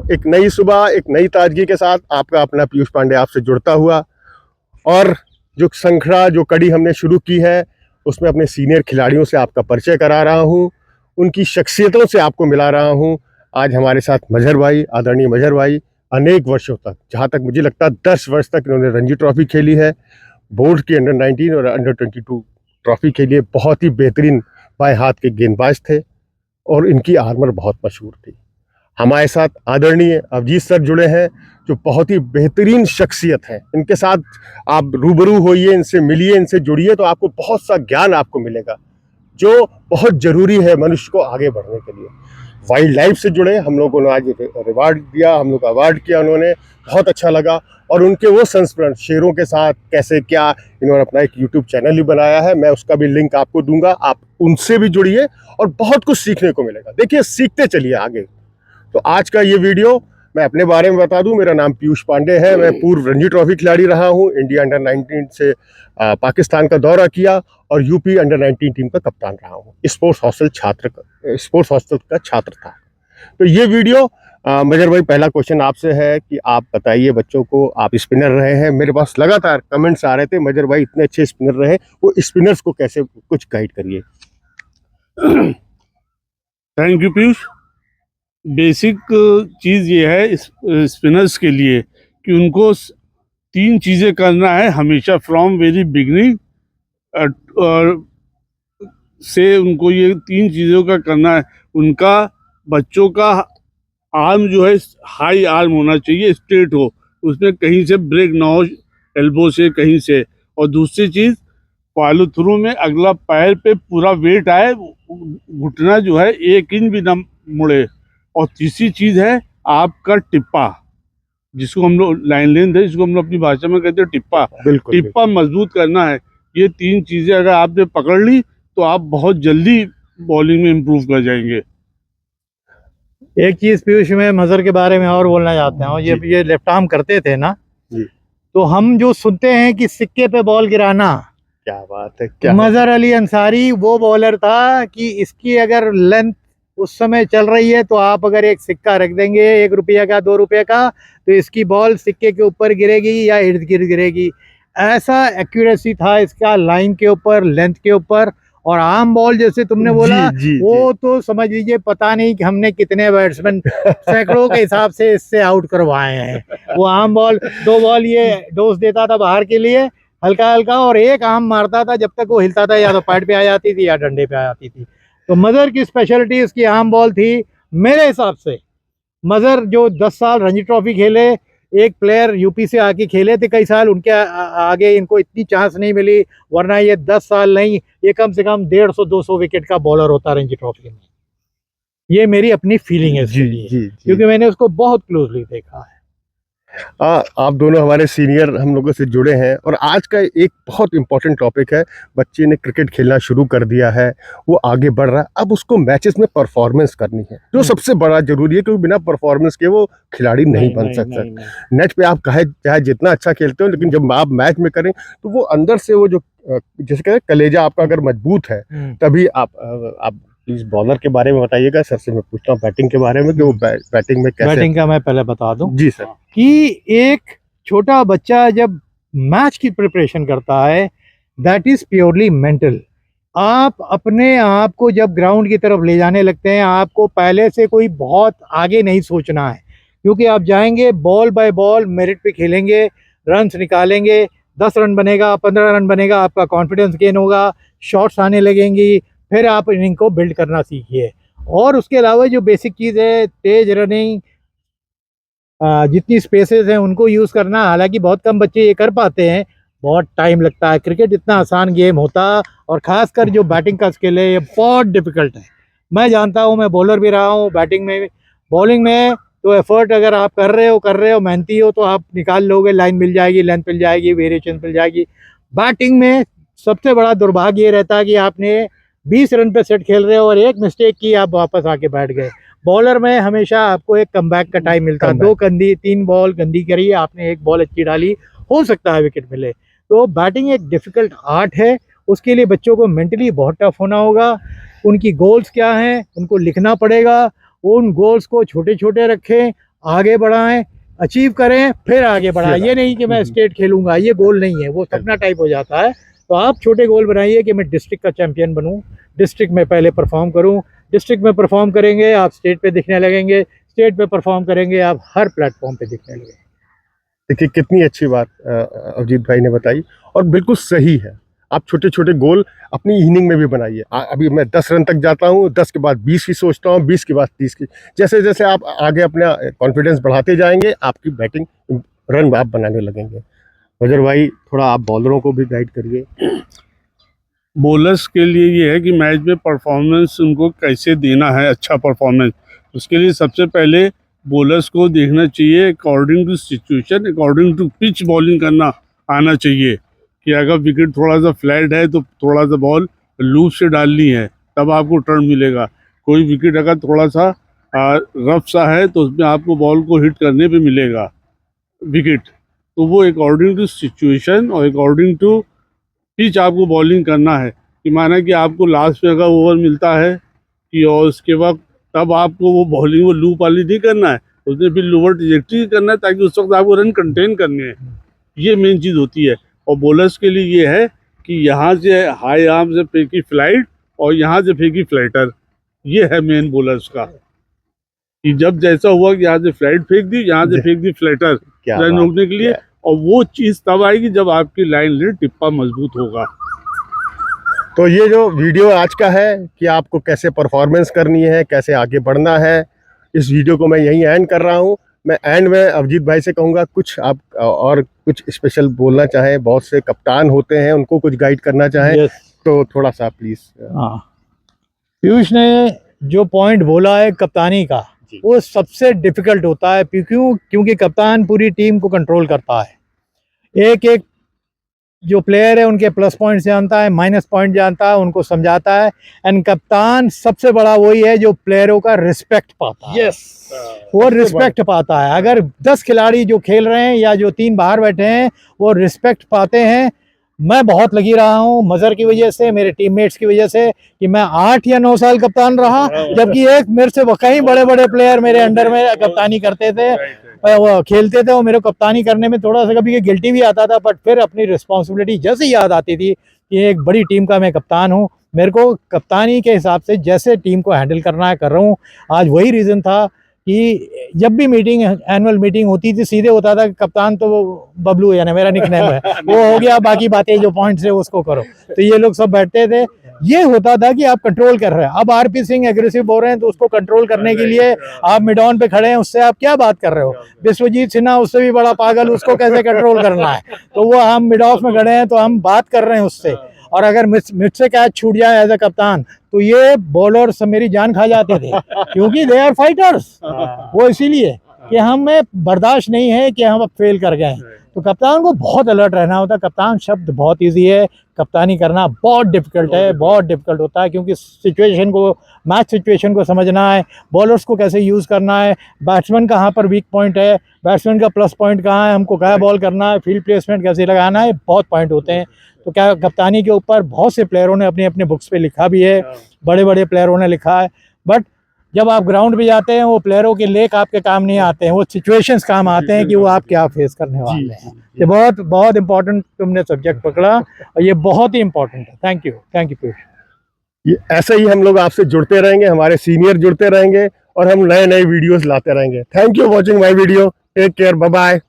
एक नई सुबह, एक नई ताजगी के साथ आपका अपना पीयूष पांडे आपसे जुड़ता हुआ, और जो श्रृंखला, जो कड़ी हमने शुरू की है, उसमें अपने सीनियर खिलाड़ियों से आपका परिचय करा रहा हूँ, उनकी शख्सियतों से आपको मिला रहा हूँ। आज हमारे साथ मजहर भाई, आदरणीय मजहर भाई, अनेक वर्षों तक, जहाँ तक मुझे लगता है 10 वर्ष तक इन्होंने रणजी ट्रॉफी खेली है, बोर्ड की अंडर 19 और अंडर 22 ट्रॉफी के लिए बहुत ही बेहतरीन बाएं हाथ के गेंदबाज थे, और इनकी आर्मर बहुत मशहूर थी। हमारे साथ आदरणीय अभिजीत सर जुड़े हैं, जो बहुत ही बेहतरीन शख्सियत है। इनके साथ आप रूबरू होइए, इनसे मिलिए, इनसे जुड़िए, तो आपको बहुत सा ज्ञान आपको मिलेगा, जो बहुत ज़रूरी है मनुष्य को आगे बढ़ने के लिए। वाइल्ड लाइफ से जुड़े, हम लोगों ने आज रिवार्ड दिया, हम लोग अवार्ड किया, उन्होंने बहुत अच्छा लगा। और उनके वो संस्मरण शेरों के साथ कैसे क्या, इन्होंने अपना एक यूट्यूब चैनल भी बनाया है, मैं उसका भी लिंक आपको दूंगा, आप उनसे भी जुड़िए और बहुत कुछ सीखने को मिलेगा। देखिए, सीखते चलिए आगे। तो आज का ये वीडियो मैं अपने बारे में बता दूं, मेरा नाम पीयूष पांडे है, मैं पूर्व रणजी ट्रॉफी खिलाड़ी रहा हूं, इंडिया अंडर 19 से पाकिस्तान का दौरा किया और यूपी अंडर 19 टीम का कप्तान रहा हूं। स्पोर्ट्स हॉस्टल का छात्र था। तो ये वीडियो मजहर भाई, पहला क्वेश्चन आपसे है कि आप बताइए बच्चों को, आप स्पिनर रहे हैं, मेरे पास लगातार कमेंट्स आ रहे थे, मजहर भाई इतने अच्छे स्पिनर रहे, वो स्पिनर्स को कैसे कुछ गाइड करिए। Thank you Piyush. बेसिक चीज़ ये है स्पिनर्स के लिए कि उनको 3 चीज़ें करना है हमेशा, फ्रॉम वेरी बिगनिंग और से उनको ये 3 चीज़ों का करना है। उनका बच्चों का आर्म जो है हाई आर्म होना चाहिए, स्ट्रेट हो, उसमें कहीं से ब्रेक ना हो, एल्बो से कहीं से। और दूसरी चीज़, फॉलो थ्रू में अगला पैर पे पूरा वेट आए, घुटना जो है 1 इंच भी ना मुड़े। और तीसरी चीज़ है आपका टिप्पा, जिसको हम लोग लाइन लेंथ है, जिसको हम लोग अपनी भाषा में कहते हैं टिप्पा। टिप्पा मजबूत करना है। ये 3 चीज़ें अगर आपने पकड़ ली तो आप बहुत जल्दी बॉलिंग में इम्प्रूव कर जाएंगे। एक चीज पीयूष में मजहर के बारे में और बोलना चाहते हैं, ये लेफ्ट आर्म करते थे ना जी, तो हम जो सुनते हैं कि सिक्के पे बॉल गिराना, क्या बात है, क्या मजहर अली अंसारी वो बॉलर था कि इसकी अगर लेंथ उस समय चल रही है तो आप अगर एक सिक्का रख देंगे 1 रुपया का 2 रुपये का, तो इसकी बॉल सिक्के के ऊपर गिरेगी या इर्द गिर्द गिरेगी। ऐसा एक्यूरेसी था इसका, लाइन के ऊपर, लेंथ के ऊपर। और आम बॉल जैसे तुमने बोला, वो तो समझ लीजिए पता नहीं कि हमने कितने बैट्समैन सैकड़ों के हिसाब से इससे आउट करवाए हैं। वो आम बॉल 2 बॉल ये डोज देता था बाहर के लिए हल्का हल्का, और एक आम मारता था, जब तक वो हिलता था या तो पैड पे आ जाती थी या डंडे पे आ जाती थी। तो मजहर की स्पेशलिटी इसकी आम बॉल थी। मेरे हिसाब से मजहर जो 10 साल रणजी ट्रॉफी खेले, एक प्लेयर यूपी से आके खेले थे कई साल, उनके आगे इनको इतनी चांस नहीं मिली, वरना ये 10 साल नहीं, ये कम से कम 150-200 विकेट का बॉलर होता रणजी ट्रॉफी में। ये मेरी अपनी फीलिंग है इसके लिए, क्योंकि मैंने उसको बहुत क्लोजली देखा है। आप दोनों हमारे सीनियर हम लोगों से जुड़े हैं, और आज का एक बहुत इंपॉर्टेंट टॉपिक है, बच्चे ने क्रिकेट खेलना शुरू कर दिया है, वो आगे बढ़ रहा है, अब उसको मैचेस में परफॉर्मेंस करनी है, जो सबसे बड़ा जरूरी है, क्योंकि बिना परफॉर्मेंस के वो खिलाड़ी नहीं बन सकता। नेट पे आप चाहे जितना अच्छा खेलते हो, लेकिन जब आप मैच में करें तो वो अंदर से वो जो जैसे कहते हैं कलेजा आपका अगर मजबूत है, तभी आप प्लीज बॉलर के बारे में बताइएगा। सर से मैं पूछता हूँ बैटिंग के बारे में कि वो बैटिंग में कैसे। बैटिंग का मैं पहले बता दूं जी सर, कि एक छोटा बच्चा जब मैच की प्रिपरेशन करता है, दैट इज प्योरली मेंटल। आप अपने आप को जब ग्राउंड की तरफ ले जाने लगते हैं, आपको पहले से कोई बहुत आगे नहीं सोचना है, क्योंकि आप जाएंगे बॉल बाय बॉल, मेरिट पे खेलेंगे, रन्स निकालेंगे, 10 रन बनेगा, 15 रन बनेगा, आपका कॉन्फिडेंस गेन होगा, शॉट्स आने लगेंगी, फिर आप इनिंग को बिल्ड करना सीखिए। और उसके अलावा जो बेसिक चीज़ है, तेज रनिंग, जितनी स्पेसेस हैं उनको यूज़ करना। हालांकि बहुत कम बच्चे ये कर पाते हैं, बहुत टाइम लगता है। क्रिकेट इतना आसान गेम होता, और ख़ासकर जो बैटिंग का स्किल है ये बहुत डिफ़िकल्ट है। मैं जानता हूँ, मैं बॉलर भी रहा हूँ, बैटिंग में बॉलिंग में तो एफर्ट अगर आप कर रहे हो, मेहनती हो, तो आप निकाल लोगे, लाइन मिल जाएगी, लेंथ मिल जाएगी, वेरिएशन मिल जाएगी। बैटिंग में सबसे बड़ा दुर्भाग्य ये रहता है कि आपने 20 रन पे सेट खेल रहे हो और एक मिस्टेक की, आप वापस आके बैठ गए। बॉलर में हमेशा आपको एक कमबैक का टाइम मिलता है। 2 गंदी 3 बॉल गंदी करी, आपने 1 बॉल अच्छी डाली, हो सकता है विकेट मिले। तो बैटिंग एक डिफ़िकल्ट आर्ट है, उसके लिए बच्चों को मेंटली बहुत टफ होना होगा। उनकी गोल्स क्या हैं उनको लिखना पड़ेगा, उन गोल्स को छोटे छोटे रखें, आगे बढ़ाएं, अचीव करें, फिर आगे बढ़ाएं। ये नहीं कि मैं स्टेट खेलूंगा, ये गोल नहीं है, वो सपना टाइप हो जाता है। तो आप छोटे गोल बनाइए कि मैं डिस्ट्रिक्ट का चैंपियन बनूं, डिस्ट्रिक्ट में पहले परफॉर्म करूं, डिस्ट्रिक्ट में परफॉर्म करेंगे आप स्टेट पे दिखने लगेंगे, स्टेट पे परफॉर्म करेंगे आप हर प्लेटफॉर्म पे दिखने लगेंगे। देखिए कितनी अच्छी बात अवजीत भाई ने बताई और बिल्कुल सही है। आप छोटे छोटे गोल अपनी इनिंग में भी बनाइए। अभी मैं 10 रन तक जाता हूँ, 10 के बाद 20 की सोचता हूँ, 20 के बाद 30 की। जैसे जैसे आप आगे अपना कॉन्फिडेंस बढ़ाते जाएंगे, आपकी बैटिंग रन आप बनाने लगेंगे। वजर भाई थोड़ा आप बॉलरों को भी गाइड करिए। बॉलर्स के लिए ये है कि मैच में परफॉर्मेंस उनको कैसे देना है, अच्छा परफॉर्मेंस। उसके लिए सबसे पहले बॉलर्स को देखना चाहिए according to situation, according to pitch bowling करना आना चाहिए कि अगर विकेट थोड़ा सा फ्लैट है तो थोड़ा सा बॉल लूप से डालनी है, तब आपको टर्न मिलेगा। कोई विकेट अगर थोड़ा सा रफ सा है तो उसमें आपको बॉल को हिट करने पे मिलेगा विकेट। तो वो अकॉर्डिंग टू सिचुएशन और अकॉर्डिंग टू पिच आपको बॉलिंग करना है। कि माना कि आपको लास्ट में अगर ओवर मिलता है कि और उसके बाद तब आपको वो बॉलिंग वो लूप वाली नहीं करना है, उसमें फिर लोअर ट्रैजेक्टरी करना है ताकि उस वक्त आपको रन कंटेन करने हैं। ये मेन चीज़ होती है। और बॉलर्स के लिए ये है कि यहाँ से हाई आर्म से फेंकी फ्लाइट और यहाँ से फेंकी फ्लाइटर, ये है मेन बॉलर्स का कि जब जैसा हुआ कि यहाँ से फ्लाइट फेंक दी, यहाँ से फेंक दी फ्लाइटर रन रोकने के लिए। और वो चीज़ तब आएगी जब आपकी लाइन लेट टिप्पा मजबूत होगा। तो ये जो वीडियो आज का है कि आपको कैसे परफॉर्मेंस करनी है, कैसे आगे बढ़ना है, इस वीडियो को मैं यहीं एंड कर रहा हूँ। मैं एंड में अवजीत भाई से कहूँगा कुछ आप और कुछ स्पेशल बोलना चाहें, बहुत से कप्तान होते हैं उनको कुछ गाइड करना चाहें तो थोड़ा सा प्लीज। हाँ, पीयूष ने जो पॉइंट बोला है कप्तानी का, वो सबसे डिफिकल्ट होता है। क्योंकि कप्तान पूरी टीम को कंट्रोल करता है। एक एक जो प्लेयर है उनके प्लस पॉइंट जानता है, माइनस पॉइंट जानता है, उनको समझाता है। एंड कप्तान सबसे बड़ा वही है जो प्लेयरों का रिस्पेक्ट पाता है। वो रिस्पेक्ट पाता है। अगर 10 खिलाड़ी जो खेल रहे हैं या जो 3 बाहर बैठे हैं वो रिस्पेक्ट पाते हैं। मैं बहुत लगी रहा हूँ मजर की वजह से, मेरे टीममेट्स की वजह से, कि मैं 8 या 9 साल कप्तान रहा, जबकि एक मेरे से कई बड़े बड़े प्लेयर मेरे अंडर में कप्तानी करते थे, वो खेलते थे। और मेरे को कप्तानी करने में थोड़ा सा कभी गिल्टी भी आता था, बट फिर अपनी रिस्पॉन्सिबिलिटी जैसे याद आती थी कि एक बड़ी टीम का मैं कप्तान हूँ, मेरे को कप्तानी के हिसाब से जैसे टीम को हैंडल करना है कर रहा हूँ। आज वही रीज़न था कि जब भी मीटिंग, एनुअल मीटिंग होती थी, सीधे होता था कि कप्तान तो बबलू है ना, मेरा निकनेम है, वो हो गया, बाकी बातें जो पॉइंट्स है उसको करो। तो ये लोग सब बैठते थे। ये होता था कि आप कंट्रोल कर रहे हैं। अब आरपी सिंह एग्रेसिव हो रहे हैं तो उसको कंट्रोल करने के लिए आप मिड ऑन पे खड़े हैं, उससे आप क्या बात कर रहे हो। विश्वजीत सिन्हा उससे भी बड़ा पागल, उसको कैसे कंट्रोल करना है। तो वो हम मिड ऑफ में खड़े हैं तो हम बात कर रहे हैं उससे। और अगर मुझसे कैच छूट जाए एज ए कप्तान तो ये बॉलर सब मेरी जान खा जाते थे, क्योंकि दे आर फाइटर्स। वो इसीलिए कि हमें बर्दाश्त नहीं है कि हम अब फेल कर गए। तो कप्तान को बहुत अलर्ट रहना होता है। कप्तान शब्द बहुत इजी है, कप्तानी करना बहुत डिफिकल्ट है, बहुत डिफिकल्ट होता है। क्योंकि सिचुएशन को, मैच सिचुएशन को समझना है, बॉलर्स को कैसे यूज़ करना है, बैट्समैन कहाँ पर वीक पॉइंट है, बैट्समैन का प्लस पॉइंट कहाँ है, हमको क्या बॉल करना है, फील्ड प्लेसमेंट कैसे लगाना है, बहुत पॉइंट होते हैं। तो क्या कप्तानी के ऊपर बहुत से प्लेयरों ने अपने अपने बुक्स पे लिखा भी है, बड़े बड़े प्लेयरों ने लिखा है। बट जब आप ग्राउंड पे जाते हैं वो प्लेयरों के लेख आपके काम नहीं आते हैं, वो सिचुएशंस काम आते हैं कि वो आप क्या फेस करने वाले हैं। ये बहुत बहुत इंपॉर्टेंट तुमने सब्जेक्ट पकड़ा और ये बहुत ही इंपॉर्टेंट है। Thank you Piyush. ये ऐसे ही हम लोग आपसे जुड़ते रहेंगे, हमारे सीनियर जुड़ते रहेंगे और हम नए नए वीडियोस लाते रहेंगे। Thank you watching my video. Take care, bye bye.